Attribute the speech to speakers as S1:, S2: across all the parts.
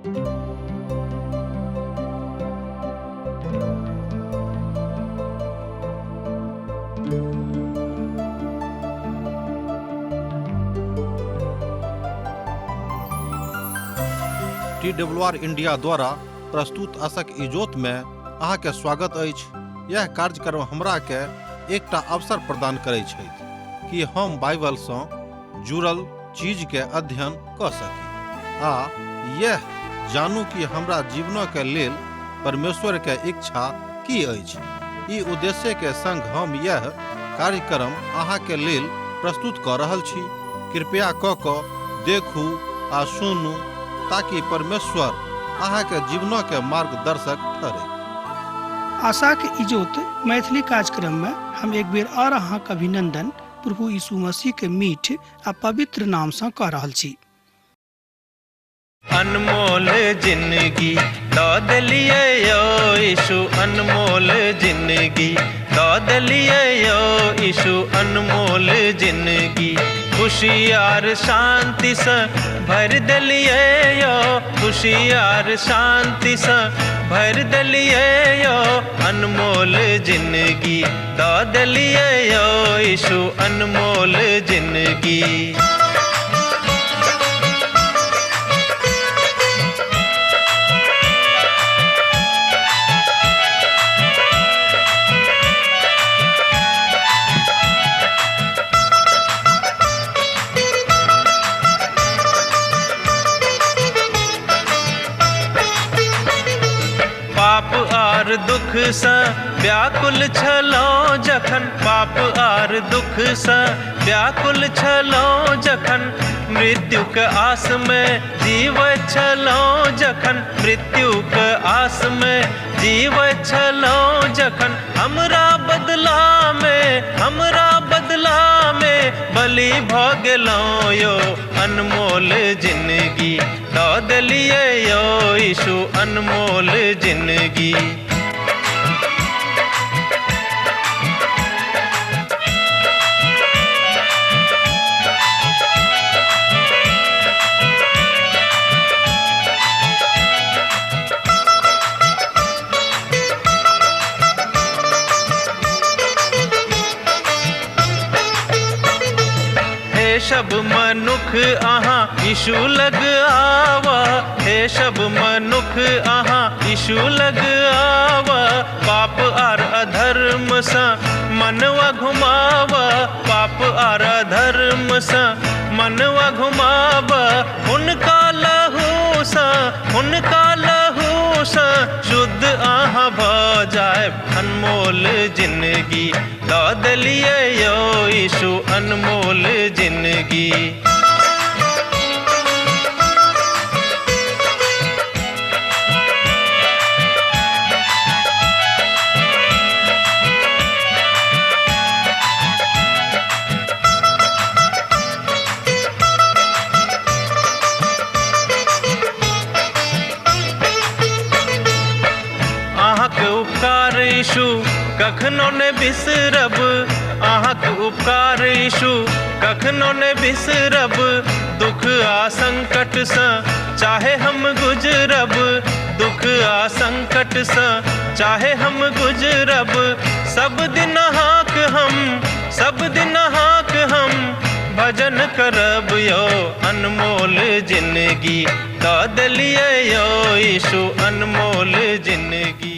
S1: TWR India द्वारा प्रस्तुत आशक इजोत में अहाँ के स्वागत अछि। यह कार्यक्रम हमरा के एकटा अवसर प्रदान करैत छै कि हम बाइबल सँ जुड़ल चीज के अध्ययन क सकी आ यह जानू कि हमरा जीवन के लेल परमेश्वर के इच्छा की अछि। ई उद्देश्य के संग हम यह कार्यक्रम अहाँ के लेल प्रस्तुत क रहल छी। कृपया क देखू आ सुनू ताकि परमेश्वर अहाँ के जीवन के मार्गदर्शक ठहरे।
S2: आशा के इजोत मैथिली कार्यक्रम में हम एक बेर और अहाँ के अभिनंदन प्रभु यीशु मसीह के मीठ आ पवित्र नाम से कह रहल छी।
S3: अनमोल जिंदगी दऽ देलियै यौ यीशु, अनमोल जिंदगी दऽ देलियै यौ यीशु, अनमोल जिंदगी खुशियार शांति से भर देलियै यौ, खुशियार शांति से भर देलियै यौ, अनमोल जिंदगी दऽ देलियै यौ यीशु, अनमोल जिंदगी। पाप आर दुख से व्याकुल छलहुँ जखन, पाप आर दुख से व्याकुल छलहुँ जखन, मृत्युक आस में जीवैत छलहुँ जखन, मृत्युक आस में जीवैत छलहुँ जखन, हमरा बदला में बलि भऽ गेलहुँ यौ, अनमोल जिंदगी दऽ देलियै यौ यीशु, अनमोल जिंदगी। सब मनुख अहाँ यीशु लग आवा, हे सब मनुख अहाँ यीशु लग आवा, पाप आर अधर्म से मनवा घुमावा, पाप आर अधर्म से मनवा घुमावा, हुनका लहू से शुद्ध अहाँ भऽ जायब, अनमोल जिंदगी दऽ देलियै यौ यीशु, अनमोल जिंदगी। उपकार यीशु कखनो ने बिसरब, अहाँक उपकार यीशु कखनो ने बिसरब, दुख आ संकट से चाहे हम गुजरब, दुख आ संकट से चाहे हम गुजरब, सब दिन अहाँक हम भजन करब यौ, अनमोल जिंदगी दऽ देलियै यौ यीशु, अनमोल जिंदगी।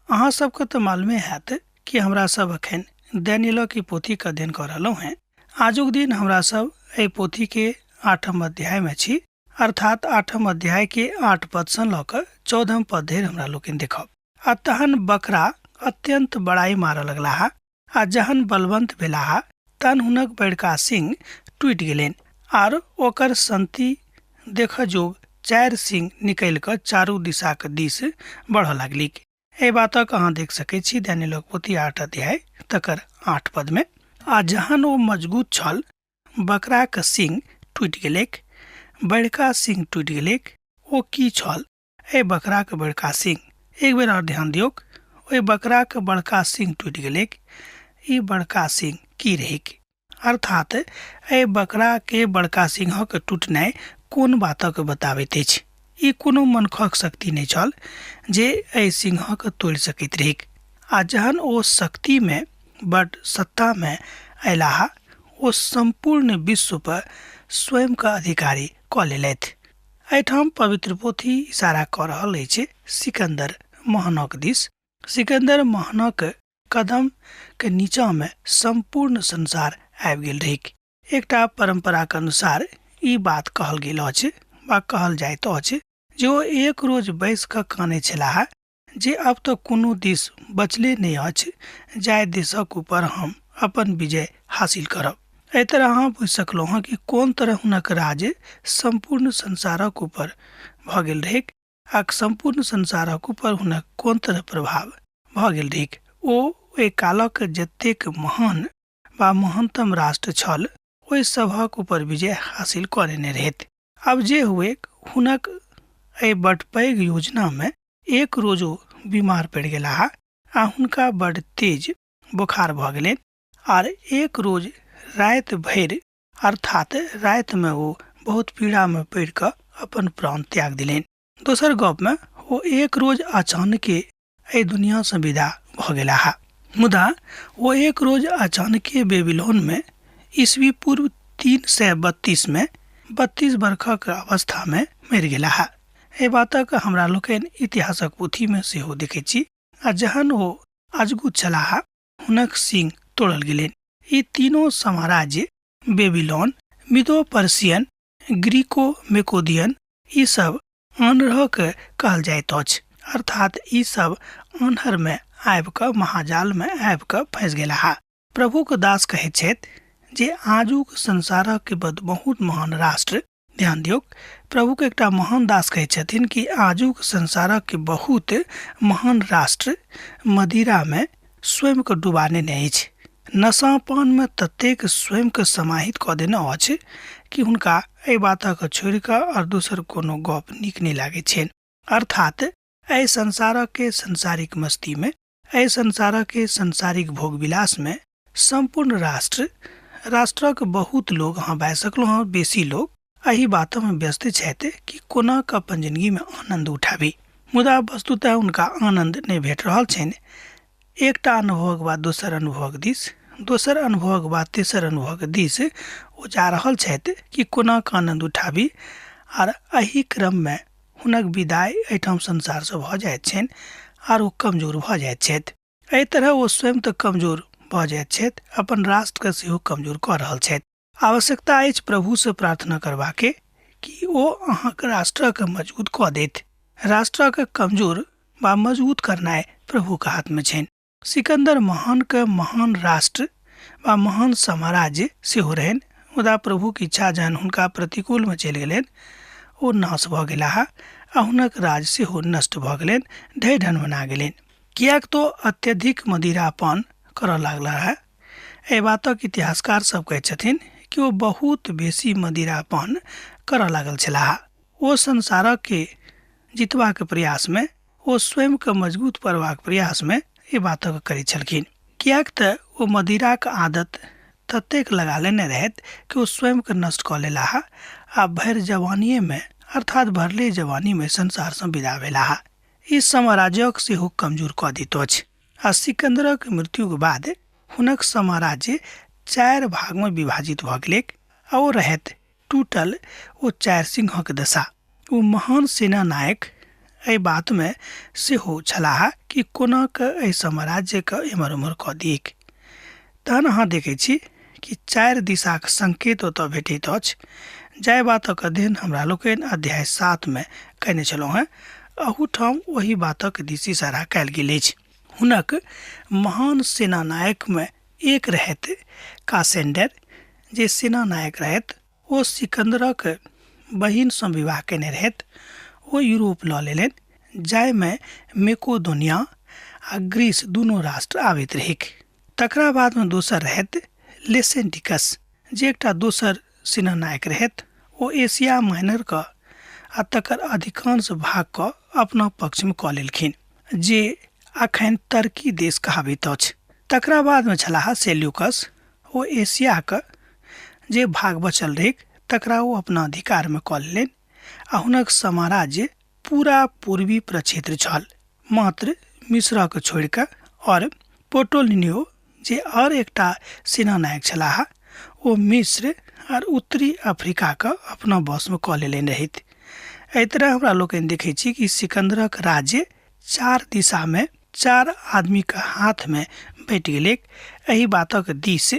S2: अहाँ सबके तो मालूमे हैत कि हमरा सब अखन दानियेल की पोथी के अध्ययन कर रहलहुँ हैं। आजुक दिन हमरा सब एहि पोथी के 8म अध्याय में छी, अर्थात 8म अध्याय के 8 पद से लऽ कऽ 14 पद धरि हमरा लोकनि देखब। आ तहन बकरा अत्यंत बड़ाई मारऽ लगलाह, आ जहन बलवंत भेलाह तहन हुनक बड़का सिंह टूटि गेलनि, आर ओकर संति देख जोग 4 सिंह निकल कऽ चारू दिशा के दिस बढ़ऽ लागलिक। एहि बातक अहाँ देख सकै छी दानियेल पोथी 8 अध्याय तकर 8 पद में। आ जहन ओ मजगूत छल, बकरा के सिंह टूटि गेलैक, बड़का सिंह टूटि गेलैक। ओ की छल? ए बकरा के बड़का सिंह। एक बेर और ध्यान दियौक, ओहि बकरा के बड़का सिंह टूटि गेलैक। ई बड़का सिंह की रहिक? अर्थात ए बकरा के बड़का सिंह के टूटनाइ कोन बातक बताबैत अछि? ई कोनो मनखक शक्ति नहीं छल जे एहि सिंहक तोड़ि सकैत रहिक। आ जहन ओ शक्ति में बड़ सत्ता में अयलाह, ओ संपूर्ण विश्व पर स्वयं का अधिकारी कऽ लेलथि। एहिठाम पवित्र पोथी इशारा कऽ रहल अछि सिकंदर महानक दिस। सिकंदर महानक कदम के नीचा में संपूर्ण संसार आबि गेल रहिक। एकटा परंपरा के अनुसार ई बात कहल गेल अछि वा कहल जाइत अछि जे ओ एक रोज बैस कऽ कानै छलाह जे अब तो कोनो देश बचले नहीं अछि जाहि देशक ऊपर हम अपन विजय हासिल करब। एहि तरह अहाँ बुझि सकलहुँ हँ कि कोन तरह हुनक राज्य संपूर्ण संसारक ऊपर भऽ गेल रहैक आ संपूर्ण संसारक ऊपर हुनक कोन तरह प्रभाव भऽ गेल रहैक। ओ ओहि कालक जतेक महान वा महानतम राष्ट्र छल ओहि सभक ऊपर विजय हासिल कऽ लेने रहथि। आब जे हुए हुनक एहि बड़ पैघ योजना में एक रोज ओ बीमार पड़ि गेलाह आ हुनका बड़ तेज बोखार भऽ गेलनि आर एक रोज राति भरि अर्थात राति में ओ बहुत पीड़ा में पड़ि कऽ अपन प्राण त्याग दिलनि। दोसर गप में ओ एक रोज अचानके एहि दुनिया से विदा भऽ गेलाह। मुदा ओ एक रोज अचानके बेबीलोन में ईस्वी पूर्व 332 में 32 वर्षक अवस्था में मरि गेलाह। एहि बातक हमरा लोकनि इतिहासक पोथी में सेहो देखैत छी। आ जहन ओ अजगू छलाह हुनक सींग तोड़ल गेलनि। ई तीनों साम्राज्य बेबीलोन, मिदो पर्सियन, ग्रीको मेकोदियन ई सब आन्हर के कहल जाइत अछि। अर्थात ई सब आन्हर में आबि कऽ महाजाल में आबि कऽ फंसि गेलाह। प्रभु के दास कहैत छथि जे आजुक संसारक बहुत महान राष्ट्र, ध्यान दियौ, प्रभु के एकटा महान दास कहैत छथिन कि आजुक संसारक बहुत महान राष्ट्र मदिरा में स्वयं के डुबाने नहि अछि। नशापान में ततेक स्वयं के समाहित कऽ देने अछि कि हुनका एहि बातक छोड़ि कऽ और दोसर कोनो गप नीक नहि लागैत छनि। अर्थात एहि संसारक के संसारिक मस्ती में, एहि संसारक के संसारिक भोग विलास में संपूर्ण राष्ट्रक बहुत लोग, अहाँ बाजि सकलहुँ हँ बेसी लोग एहि बात में व्यस्त छथि कि कोना कऽ अपन जिंदगी में आनंद उठाबी। मुदा वस्तुतः हुनका आनंद नहि भेट रहल छनि। एकटा अनुभवक बाद दोसर अनुभवक दिस, दोसर अनुभवक बाद तेसर अनुभवक दिस ओ जा रहल छथि कि कोना कऽ आनंद उठाबी। आर एहि क्रम में हुनक विदाई एहिठाम संसार से भऽ जाइत छनि आर ओ कमजोर भऽ जाइत छथि। एहि तरह ओ स्वयं तऽ कमजोर भऽ जाइत छथि, अपन राष्ट्र के सेहो कमजोर कऽ रहल छथि। आवश्यकता अछि प्रभु से प्रार्थना करबाके कि ओ अहाँक राष्ट्र के मजबूत कऽ देथि। राष्ट्र के कमजोर वा मजबूत करनाइ प्रभु के हाथ में छनि। सिकंदर महान के महान राष्ट्र वा महान साम्राज्य सेहो रहनि, मुदा प्रभु के इच्छा जहन हुनका प्रतिकूल में चलि गेलनि, ओ नाश भऽ गेलाह आ हुनक राज सेहो नष्ट भऽ गेलनि, ढहि ढनमना गेलनि। कियाक तो अत्यधिक मदिरापान करऽ लागलाह। एहि बातक इतिहासकार सब कहैत छथिन कि ओ बहुत बेसी मदिरापान करऽ लागल छलाह। ओ संसारक के जितबाक प्रयास में, ओ स्वयं के मजबूत करबाक प्रयास में ई बातक करैत छलखिन। कियाक तऽ ओ मदिराक आदत ततेक लगा लेने रहथि कि ओ स्वयं के नष्ट कऽ लेलाह आ भरि जवानीये में अर्थात भरले जवानी में संसार से विदा भेलाह। ई साम्राज्यक सेहो कमजोर कऽ दैत अछि। आ सिकंदरक मृत्यु के बाद हुनक साम्राज्य 4 भाग में विभाजित भऽ गेलै आ ओ रहैत टूटल ओ 4 सिंहक दशा। ओ महान सेना नायक एहि बात में सेहो छलाह कि कोना कऽ एहि साम्राज्य के एम्हर उम्हर कऽ दियैक। तहन अहाँ देखैत छी कि 4 दिशाक संकेत ओतऽ भेटैत अछि, जाहि बातक अध्ययन हमरा लोकनि अध्याय 7 में कयने छलहुँ हेँ। अहूठाम ओहि बातक दिस इशारा कयल गेल अछि। हुनक महान सेना नायक में एक रहैत कासेंडर, जे सेना नायक रहैत। ओ सिकंदरक बहिन सँ विवाह केने रहैत। ओ यूरोप लऽ लेलनि, जाहि में मेकोदोनिया आ ग्रीस दुनू राष्ट्र आबैत रहैक। तकरा बाद में दोसर रहैत लेसेंटिकस, जे एकटा दोसर सेना नायक रहैत। ओ एशिया माइनर के आ तकर अधिकांश भाग के अपना पक्ष में कऽ लेलखिन, जे अखन तुर्की देश कहाबैत अछि। तकरा बाद में छलाह सेल्यूकस। ओ एशिया के जे भाग बचल रहैक तकरा ओ अपना अधिकार में कऽ लेलनि आ हुनक साम्राज्य पूरा पूर्वी प्रक्षेत्र छल, मात्र मिस्रक छोड़ि कऽ। और पोटोलिनियो जे और एकटा सेनानायक छलाह, ओ मिस्र और उत्तरी अफ्रीका के अपना वश में कऽ लेने रहथि। एहि तरह हमरा लोग देखै छी कि सिकंदरक राज्य 4 दिशा में 4 आदमी के हाथ में बैठ गेलै। एहि बातक दिस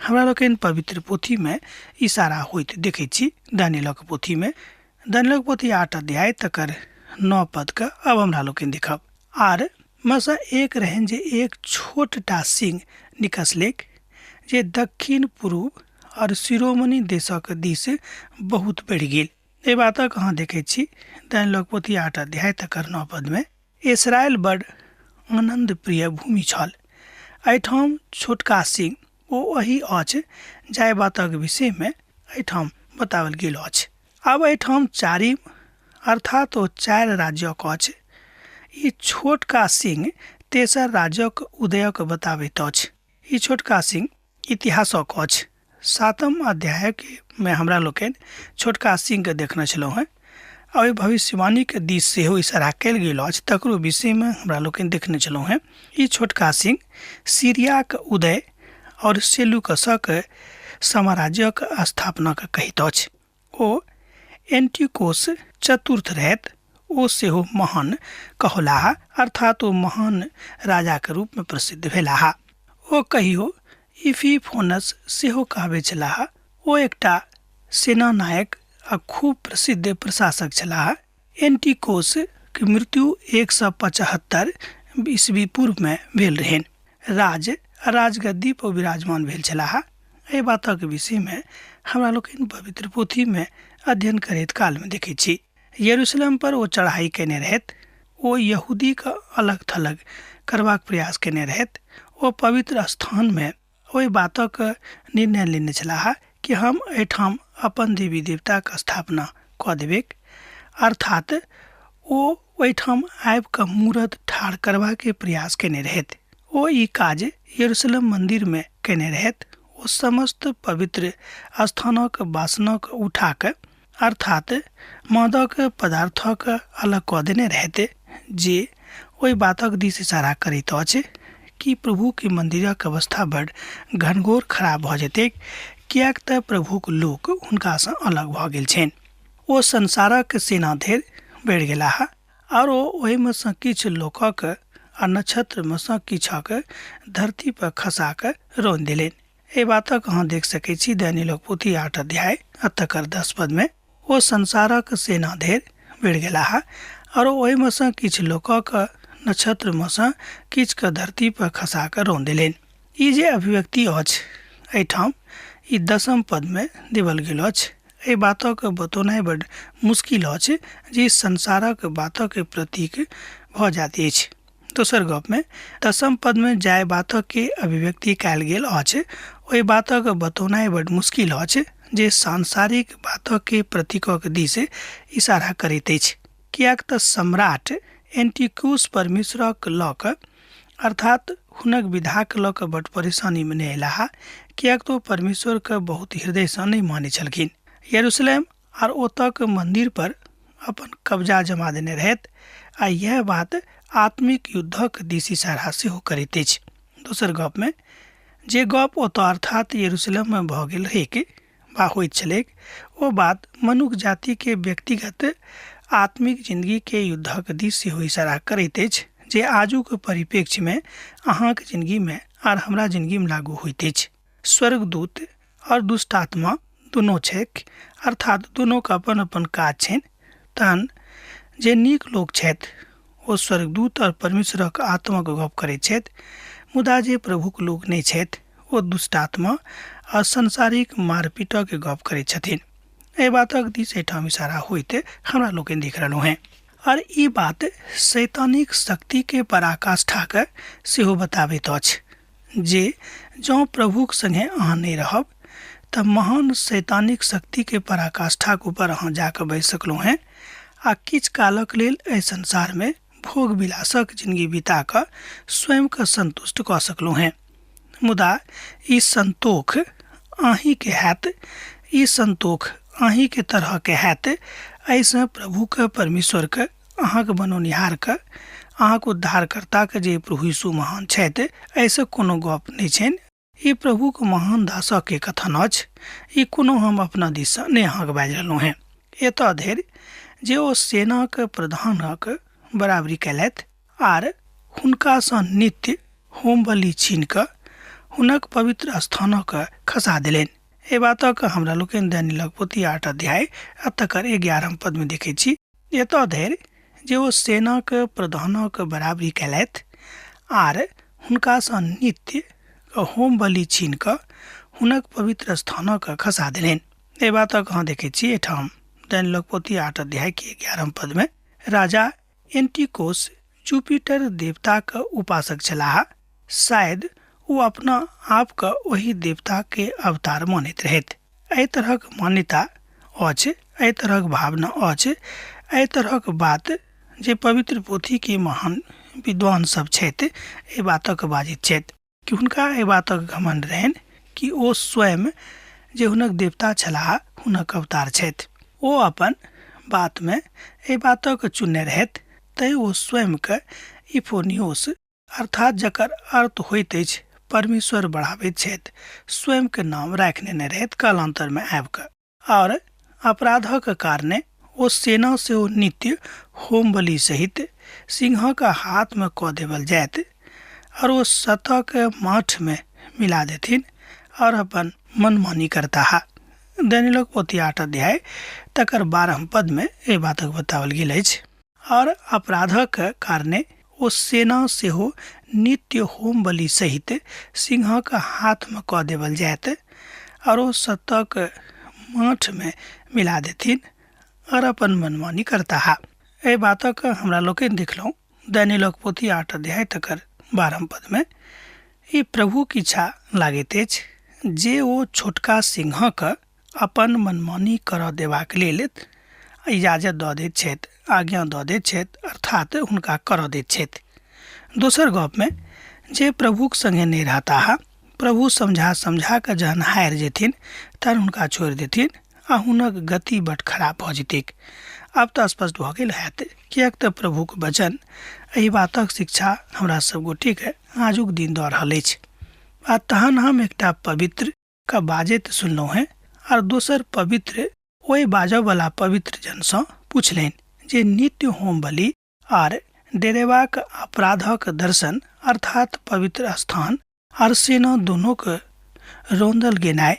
S2: हमरा लोग पवित्र पोथी में इशारा होइत देखै छी। दानियेलक पोथी में, दानियेलक पोथी 8 अध्याय तकर 9 पद के अब हमरा लोग देखब। आर मसा एक रहन जे एक छोटटा सिंह निकसलेक, जे दक्षिण पूर्व और शिरोमणि देशक दिस बहुत बढ़ गेल। ए बातक अहाँ देखै छी दानियेलक पोथी 8 अध्याय तकर 9 पद में। इस्राएल बड़ आनंद प्रिय भूमि छल, एहिठाम छोटका सिंह ओ वही अछि जाय बातक विषय में एहिठाम बतावल गेल अछि। अब एहिठाम चारिम अर्थात ओ 4 राज्यक अछि। ई छोटका सिंह तेसर राज्यक उदयक बताबैत अछि। ई छोटका सिंह इतिहासक अछि। 7म अध्याय में हमरा लोग छोटका सिंह के देखने छलहुँ हैं। और भविष्यवाणी के दिश सेहो इशारा कयल गेल अछि, तकरो विषय में हमरा लोग देखने छलहुँ हैं। ई छोटका सिंह सीरिया के उदय और सेल्यूकसक साम्राज्यक स्थापना के कहैत अछि। ओ एंटिकोस चतुर्थ रहत, ओ सेहो महान कहलाहा, अर्थात ओ महान राजा के रूप में प्रसिद्ध भेलाहा। ओ कहियो इफिफोनस सेहो कहबे छलाह। ओ एकटा सेनानायक आ खूब प्रसिद्ध प्रशासक छलाह। एंटिकोस के मृत्यु 175 ईस्वी पूर्व में भेल रहन। राजगद्दी पर विराजमान भेल छलाह। एहि बातक विषय में हमरा लोग पवित्र पोथी में अध्ययन करैत काल में देखै छी। यरूशलेम पर ओ चढ़ाई केने रहत। ओ यहूदी का अलग थलग करबाक प्रयास केने रहत। ओ पवित्र स्थान में ओहि बातक निर्णय लेने छलाह कि हम एहिठाम अपन देवी देवता के स्थापना कऽ देबेक, अर्थात ओ ओहिठाम आबि कऽ मूरत ठाढ़ करबा के प्रयास केने रहत। ओ ई काज यरूशलेम मंदिर में केने रहत। ओ समस्त पवित्र स्थानक वासनक उठा के, अर्थात मादक पदार्थक अलग कऽ देने रहते, जे ओहि बातक दिस इशारा करैत अछि कि प्रभु के मंदिरक अवस्था बड़ घनघोर खराब भऽ जेतै, कियाक तऽ प्रभुक लोक हुनका से अलग भऽ गेल छनि। ओ संसारक सेना धरि बढ़ि गेलाह, और ओहि में से किछु लोकक आ नक्षत्र में से किछक धरती पर खसा के रौंद देलनि। एहि बातक अहाँ देख सकै छी दानियेलक पोथी 8 अध्याय तकर 10 पद में। ओ संसारक सेना धरि बढ़ि गेलाह, और ओहि में से किछु लोकक नक्षत्र में से किछु के धरती पर खसा के रौंद देलनि। ई जे अभिव्यक्ति अछि एहिठाम ई 10म पद में देवल गेल अछि। एहि बातक बतौनाइ बड़ मुश्किल अछि जे संसारक बातक प्रतीक भऽ जाइत अछि। दोसर गप में 10म पद में जाय बातक के अभिव्यक्ति कयल गेल अछि, ओहि बातक बतौनाइ बड़ मुश्किल अछि जे सांसारिक बातक के प्रतीकक दिस इशारा करैत अछि। कियाक तऽ सम्राट एंटिकोस परमेश्वरक लऽ कऽ, अर्थात हुनक विधाक लऽ कऽ बड़ परेशानी में नहि अयलाह, कियाक तो परमेश्वर के बहुत हृदय से नहीं मानै छलखिन। यरूशलेम और ओतक मंदिर पर अपन कब्जा जमा देने रहत, आ यह बात आत्मिक युद्धक दिस इशारा सेहो करैत अछि। दोसर गप में जे गप ओतऽ अर्थात यरूशलेम में भऽ गेल रहैक बा होइत छलैक, ओ बात मनुष्य जाति के व्यक्तिगत आत्मिक जिंदगी के युद्धक दिस सेहो इशारा करैत अछि, जे आजुक परिप्रेक्ष्य में अहाँक जिंदगी में और हमरा जिंदगी में लागू होइत अछि। स्वर्गदूत और दुष्ट आत्मा दुनू छैक, अर्थात दुनू के अपन अपन काज छनि। तहन जे नीक लोक छथि ओ स्वर्गदूत और परमेश्वरक आत्मा के गप करैत छथि, मुदा जे प्रभुक लोक नहि छथि ओ दुष्ट आत्मा और संसारिक मारपीटक के गप करैत छथिन। एहि बातक दिस एहिठाम इशारा होइत हमरा लोग देख रहलहुँ हैं। और ई बात शैतानिक शक्ति के पराकाष्ठा के सेहो बताबैत अछि, जे जँ प्रभुक संगे अहाँ नहीं रहब तऽ महान शैतानिक शक्ति के पराकाष्ठा के ऊपर अहाँ जाके बैस सकलहुँ हैं, आ किछु कालक लेल एहि संसार में भोग विलासक जिंदगी बिता कऽ स्वयं के संतुष्ट कऽ सकलहुँ हैं। मुदा ई संतोष अहीं के हैत, ई संतोष अहीं के तरह के हैत, ऐसे प्रभु के परमेश्वर के अहाँ के बनौनिहार के अहाँ के उद्धारकर्ता के जे प्रभु यीशु महान छथि ऐसे कोनो गप नहीं छनि। ई प्रभु के महान दासक के कथन अछि। ई कोनो हम अपना दिस से नहीं अहाँ के बाजि रहलहुँ हैं। एतऽ धरि जे ओ सेना के प्रधानक बराबरी कयलथि आर हुनका सँ नित्य होम बलि छीन कऽ हुनक पवित्र स्थानक खसा देलनि। एहि बातक हमरा लोकनि दानियेलक पोथी 8 अध्याय आ तकर 11 पद में देखै छी। एतऽ धरि जे ओ सेना के प्रधानक बराबरी कयलथि आर हुनका सँ नित्य होम बलि छीन कऽ हुनक पवित्र स्थानक खसा देलनि। एहि बातक अहाँ देखै छी एठाम दानियेलक पोथी 8 अध्याय के 11 पद में राजा एंटिकोस जुपिटर देवता के उपासक छलाह। शायद वो अपना आप का वही देवता के अवतार मानैत रहथि। एहि तरहक मान्यता अछि, एहि तरहक भावना अछि, एहि तरहक बात जे पवित्र पोथी के महान विद्वान सब छथि एहि बातक बाजैत छथि कि हुनका एहि बातक घमंड रहनि कि ओ स्वयं जे हुनक देवता छलाह हुनक अवतार छथि। ओ अपन बात में एहि बातक चुनने रहथि तै ओ स्वयं के इफोनियोस अर्थात जकर अर्थ होइत अछि परमेश्वर बढ़ाबैत छथि स्वयं के नाम राखि लेने रहथि कालांतर में आबि कऽ। और अपराधक कारणे ओ सेना से ओ नित्य होम बलि सहित सिंह का हाथ में कऽ देवल जायत और वो सतह के माठ में मिला देथिन और अपन मनमानी करता है। दानियेलक पोथी 8 अध्याय तकर 12 पद में ए बातक बतावल गेल अछि। और अपराधक कारणे ओ सेना सेहो नित्य होम बलि सहित सिंह का हाथ में कऽ देवल जायत और ओ सतह के माठ में मिला देथिन और अपन मनमानी करता है। एहि बातक हमरा लोकनि देखलहुँ दानियेलक पोथी 8 अध्याय तकर 12 पद में ई प्रभु की इच्छा लागैत अछि जे ओ छोटका सिंह के अपन मनमानी करऽ देबाक लेल इजाजत दऽ दैत छथि, आज्ञा दऽ दैत छथि अर्थात हुनका करऽ दैत छथि। दोसर गप में जे प्रभुक संगे नहीं रहता है प्रभु समझा के जहन हारि जेथिन तहन हुनका छोड़ि देथिन आ हुनक गति बड खराब भऽ जेतैक। आब तऽ स्पष्ट भऽ गेल हैत किएक तऽ प्रभुक वचन एहि बातक शिक्षा हमरा सब गोटे के आजुक दिन दऽ रहल अछि। आ तहन हम एकटा पवित्र का बाजैत सुनलहुँ हैं और दोसर पवित्र ओहि बाजऽ वाला पवित्र जन सँ पूछलनि जे नित्य होम बलि आर डेरेबाक अपराधक दर्शन अर्थात पवित्र स्थान और सेना दोनों के रौंदल गेनाइ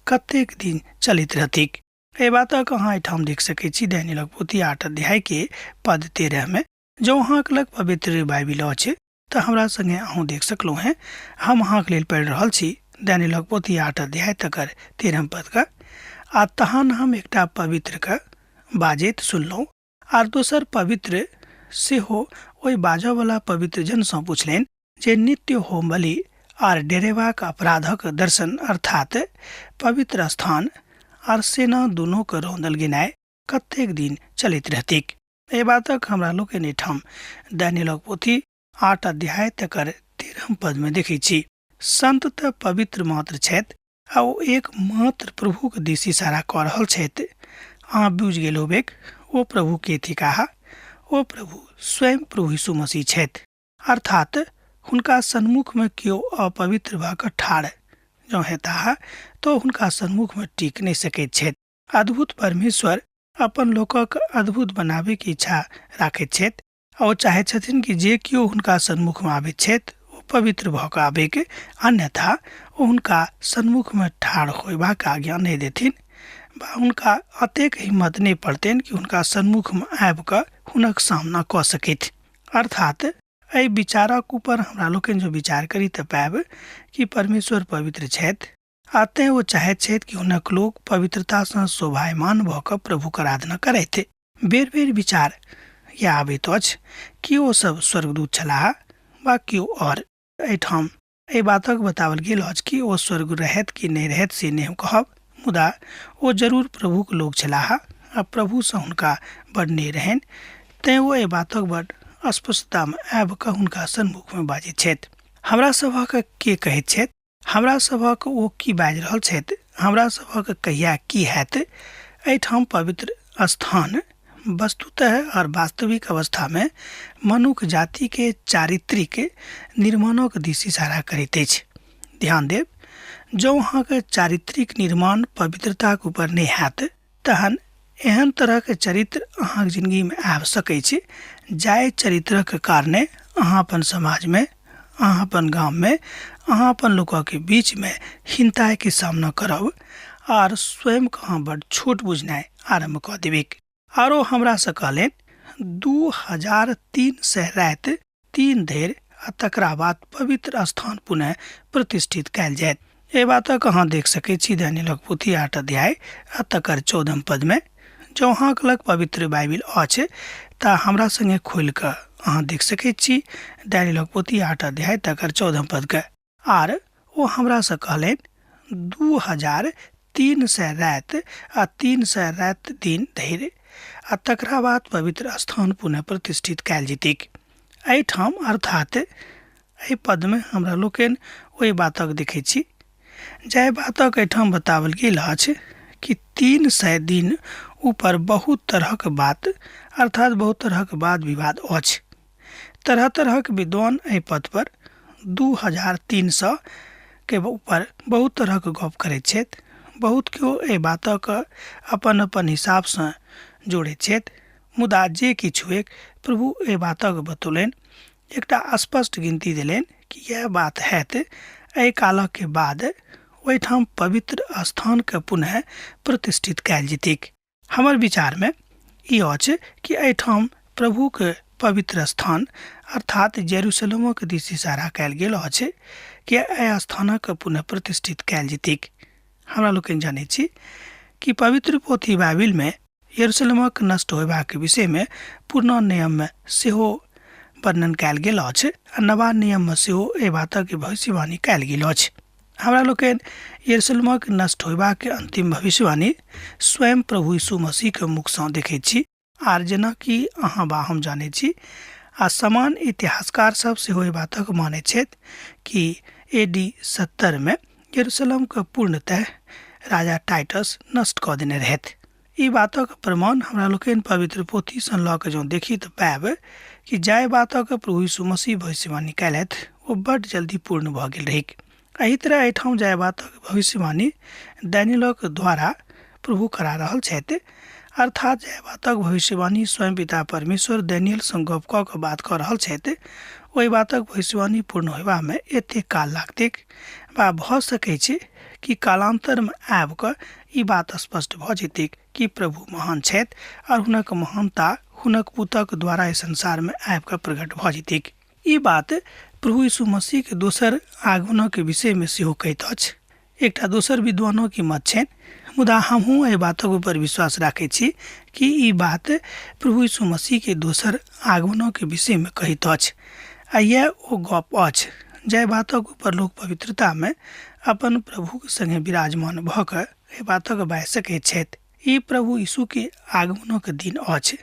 S2: कतेक दिन चलित रहतिक। एहि बातक अहाँ एहिठाम देख सकै छी दानियेलक पोथी 8 अध्याय के पद 13 में। जँ अहाँक लग पवित्र बाइबिल अछि तऽ हमरा संगे अहूँ देख सकलहुँ हैं। हम अहाँक लेल पढ़ि रहल छी दानियेलक पोथी 8 अध्याय तकर 13 पद का। आ तहन हम एकटा पवित्र के बाजैत सुनलहुँ आर दोसर पवित्र सेहो ओहि बाजऽ वाला पवित्र जन सँ पूछलनि जे नित्य होम बलि आर डेरेबाक अपराधक दर्शन अर्थात पवित्र स्थान आर सेना दोनों के रौंदल गिनाइ कतेक दिन चलित रहतिक। एहि बातक हमरा लोकनि एहिठाम दानियेलक पोथी 8 अध्याय तकर 13 पद में देखै छी। संत तऽ पवित्र मात्र छथि आ ओ एक मात्र प्रभु के दिस इशारा कऽ रहल छथि। अहाँ बुझि गेल होबेक ओ प्रभु के थिकाह ओ प्रभु स्वयं प्रभु यीशु मसीह छथि अर्थात हुनका सन्मुख में केओ अपवित्र भऽ कऽ ठाढ़ जँ हेताह तो हुनका सन्मुख में टिक नहीं सकैत छथि। अद्भुत परमेश्वर अपन लोकक अद्भुत बनाबे के इच्छा राखैत छथि आ ओ चाहैत छथिन कि जे केओ हुनका सन्मुख में आबैत छथि ओ पवित्र भऽ कऽ आबेके, अन्यथा ओ हुनका सन्मुख में ठाढ़ होयबाक आज्ञा नहीं देथिन बा हुनका अतेक हिम्मत नहीं पड़तनि कि हुनका सन्मुख में आबि कऽ हुनक सामना कऽ सकैत। अर्थात एहि विचारक ऊपर हमरा लोकनि जो विचार करी तऽ पाएब कि परमेश्वर पवित्र छथि आ तेँ ओ चाहैत छथि कि हुनक लोक पवित्रता सँ शोभायमान भऽ कऽ प्रभुक आराधना करथि। बेर बेर विचार इएह आबैत अछि कि ओ सब स्वर्गदूत छलाह वा केओ और। एहिठाम एहि बातक बतावल गेल अछि कि ओ स्वर्ग रहैत कि नहीं रहैत से नहि हम कहब, मुदा ओ जरूर प्रभुक लोक छलाह आ प्रभु सँ हुनका बड नेह रहनि। तेँ ओ एहि बातक बड स्पष्टता में आबि कऽ हुनका सन्मुख में बाजैत छथि। हमरा सभक के कहैत छथि, हमरा सभक ओ की बाजि रहल छथि, हमरा सभक कहिया की हैत। एहिठाम पवित्र स्थान वस्तुतः और वास्तविक अवस्था में मनुष्य जाति के चारित्रिक निर्माणक दिश इशारा करैत अछि। ध्यान देव, जो अहाँ के चारित्रिक निर्माण पवित्रता के ऊपर नहीं हैत तहन एहन तरह के चरित्र अहाँ जिंदगी में आबि सकै छै जाय चरित्र के कारणे अहाँ अपन समाज में, अहाँ अपन गांव में, अहाँ अपन लोगों के बीच में हिंताई के सामना करब और स्वयं के अहाँ बड़ छोट बुझनाइ आरंभ कऽ देबै। आरो हमरा से कहलेन 2300 राति 3 धरि आ तकरा बाद पवित्र स्थान पुनः प्रतिष्ठित कयल जायत। ए बातक अहाँ देख सकै छी दानियेलक पोथी 8 अध्याय आ तकर 14 पद में। जो अहाँ लग पवित्र बाइबिल अछि तऽ हमरा संगे खोल कऽ अहाँ देख सकै छी दानियेलक पोथी 8 अध्याय तकर 14 पद के। आर ओ हमरा से कहलेन 2300 राति आ 300 राति दिन धरि आ तकरा बाद पवित्र स्थान पुनः प्रतिष्ठित कयल जेतैक। एहिठाम अर्थात एहि पद में हमरा लोकनि ओहि बातक देखै छी जाहि बातक एहिठाम बतावल गेल अछि कि 300 दिन ऊपर बहुत तरह के बात अर्थात बहुत तरह के वाद विवाद अछि। तरह तरह के विद्वान एहि पद पर 2300 के ऊपर बहुत तरह के गप करैत छथि। बहुत केओ एहि बातक अपन अपन हिसाब से जोड़ैत छथि, मुदा जे किछु एक प्रभु एहि बातक बतौलनि, एकटा स्पष्ट गिनती देलनि कि यह बात हैत एहि कालक के बाद ओहिठाम पवित्र स्थान के पुनः प्रतिष्ठित कयल जेतैक। हमर विचार में ई अछि कि एहिठाम प्रभु के पवित्र स्थान अर्थात जेरूसलमक दिस इशारा कयल गेल अछि कि एहि स्थानक पुनः प्रतिष्ठित कयल जेतैक। हमरा लोकनि जानै छी कि पवित्र पोथी बाइबिल में यरूशलेमक नष्ट होयबाक विषय में पुराना नियम में सेहो वर्णन कयल गेल अछि आ नवा नियम में सेहो एहि बातक भविष्यवाणी कयल गेल अछि। हमरा लोकनि यरूशलेमक नष्ट होयबाक अंतिम भविष्यवाणी स्वयं प्रभु यीशु मसीह के मुख सँ देखैत छी। आर जेना कि अहाँ बा हम जानै छी आ समान इतिहासकार सब सेहो एहि बातक मानैत छथि कि AD 70 में यरूशलेम के पूर्णतः राजा टाइटस नष्ट कऽ देने रहथि। ई बातक प्रमाण हमरा लोकनि पवित्र पोथी सँ लऽ कऽ जँ देखी तऽ पाएब कि जाहि बातक प्रभु यीशु मसीह भविष्यवाणी कयलथि ओ बड्ड जल्दी पूर्ण भऽ गेल रहैक। एही तरह एहिठाम जाहि बातक भविष्यवाणी दानियेलक द्वारा प्रभु करा रहल छथि अर्थात जाहि बातक भविष्यवाणी स्वयं पिता परमेश्वर दानियेल सँ गप कऽ कऽ बात कऽ रहल छथि ओहि बातक भविष्यवाणी पूर्ण होयबा में एतेक काल लागतैक वा भऽ सकै छै कि कालांतर में आबि कऽ ई बात स्पष्ट भऽ जेतैक कि प्रभु महान छथि और हुनक महानता हुनक पुतक द्वारा इस संसार में आबि कऽ प्रकट भऽ जेतैक। ई बात प्रभु यीशु मसीह के दोसर आगमन के विषय में सेहो कहैत अछि। एकटा दोसर विद्वानों की मत छनि, मुदा हमहूँ एहि बातक ऊपर विश्वास राखै छी कि ई बात प्रभु यीशु मसीह के दोसर आगमनों के विषय में कहैत अछि आ यह ओ गप अछि जाहि बातक ऊपर लोक पवित्रता में अपन प्रभु के संगे विराजमान भऽ कऽ एहि बातक बाजि सकैत छथि। ई प्रभु यीशु के आगमनों के दिन अछि।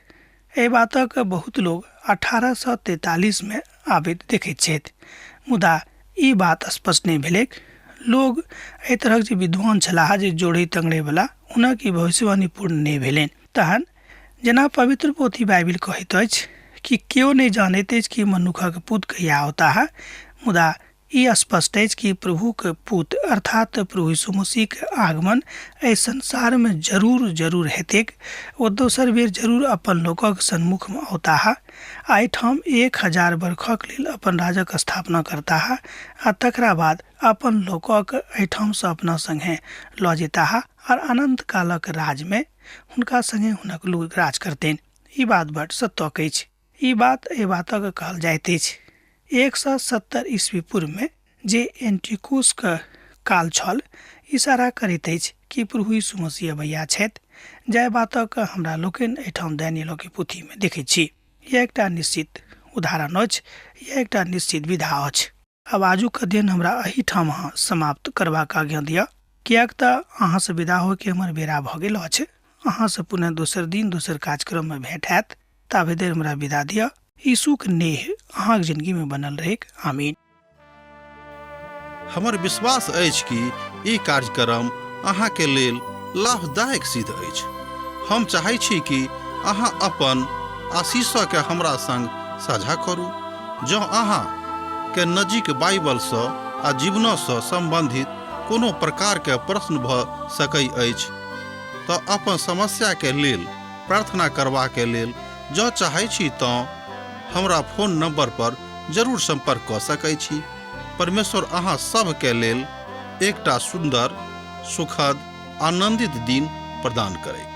S2: एहि बातक बहुत लोग 1843 में आबैत देखैत छथि, मुदा ई बात स्पष्ट नहीं भेलैक। लोग एहि तरहक जे विद्वान छलाह जे जोड़े तंगड़े वाला हुनक ई भविष्यवाणी पूर्ण नहीं भेलनि। तहन जेना पवित्र पोथी बाइबिल कहैत अछि कि केओ नहीं जानैत अछि कि मनुखक पुत कहिया होता है, मुदा ई स्पष्ट अछि कि प्रभु के पुत अर्थात प्रभु यीशु मसीह के आगमन एहि संसार में जरूर हेतैक। ओ दोसर बेर जरूर अपन लोकक सन्मुख में औता है, एहिठाम 1000 वर्षक लेल अपन राजक स्थापना करता है आ तकरा बाद अपन लोकक एहिठाम से अपना संगे लऽ जेता है और अनंत कालक राज में हुनका संगे हुनक लोग राज करतनि। ई बात बड़ सत्य अछि। ई बात एहि बातक कहल जाइत अछि 170 ईस्वी पूर्व में जे एंटिकुस के काल छल इशारा करैत अछि कि प्रभु यीशु मसीह अबैया छथि। जाहि बातक हमरा लोकनि एहिठाम दानियेलक पोथी में देखैत छी। यह एकटा निश्चित उदाहरण अछि, यह एकटा निश्चित विधा अछि। अब आजुक अध्ययन हमरा एहिठाम अहाँ समाप्त करबाक आज्ञा दिअ, कियाक तऽ अहाँ से विदा होय के हमर बेरा भऽ गेल अछि। अहाँ से पुनः दोसर दिन दोसर कार्यक्रम में भेंट हैत। ताबे देर हमरा विदा दिअ। यीशुक नेह अहाँक जिंदगी में बनल रहेक। आमीन।
S1: हमर विश्वास अछि कि ई कार्यक्रम अहाँ के लेल लाभदायक सिद्ध अछि। हम चाहै छी कि अहाँ अपन आशीषके हमरा संग साझा करू। जँ अहाँ के नजीक बाइबलसँ आ जीवनसँ संबंधित कोनो प्रकारके प्रश्न भऽ सकै अछि तऽ अपन समस्याके लेल प्रार्थना करबाके लेल जँ चाहै छी तऽ हमरा फोन नंबर पर जरूर संपर्क कऽ सकै छी। परमेश्वर अहाँ सबके लेल एकटा सुंदर, सुखद, आनंदित दिन प्रदान करै।